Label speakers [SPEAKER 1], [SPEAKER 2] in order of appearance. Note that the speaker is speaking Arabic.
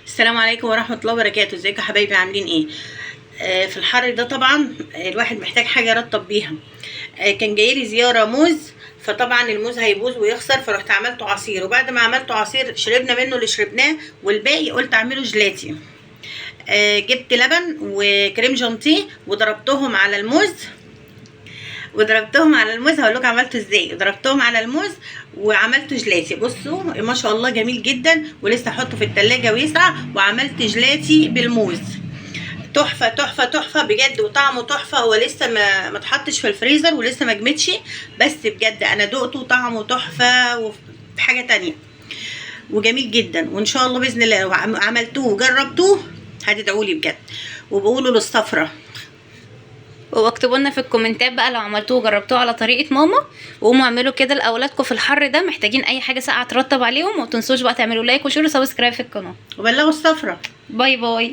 [SPEAKER 1] السلام عليكم ورحمة الله وبركاته. ازيكم يا حبايبي، عاملين ايه؟ في الحر ده طبعا الواحد محتاج حاجة يرطب بيها. كان جايلي زيارة موز، فطبعا الموز هيبوظ ويخسر، فرحت عملته عصير. وبعد ما عملته عصير شربنا منه اللي شربناه، والباقي قلت اعمله جلاتي. جبت لبن وكريم جانتيه وضربتهم على الموز. هقول لكم عملته ازاي. ضربتهم على الموز وعملته جلاتي. بصوا ما شاء الله جميل جدا، ولسه احطه في التلاجة ويسقع. وعملت جلاتي بالموز، تحفه تحفه تحفه بجد، وطعمه تحفه. هو لسه ما اتحطش في الفريزر ولسه ما جمدش، بس بجد انا دقته وطعمه تحفه وفي حاجه تانية، وجميل جدا. وان شاء الله باذن الله لو عملتوه وجربتوه هتدعوا لي بجد، وبقولوا للصفرة.
[SPEAKER 2] واكتبوا لنا في الكومنتات بقى لو عملتوه وجربتوه على طريقه ماما. وقوموا اعملوا كده لاولادكم في الحر ده، محتاجين اي حاجه ساقعه ترطب عليهم. وما تنسوش بقى تعملوا لايك وشير وسبسكرايب في القناه.
[SPEAKER 1] وبلغوا الصفرة.
[SPEAKER 2] باي باي.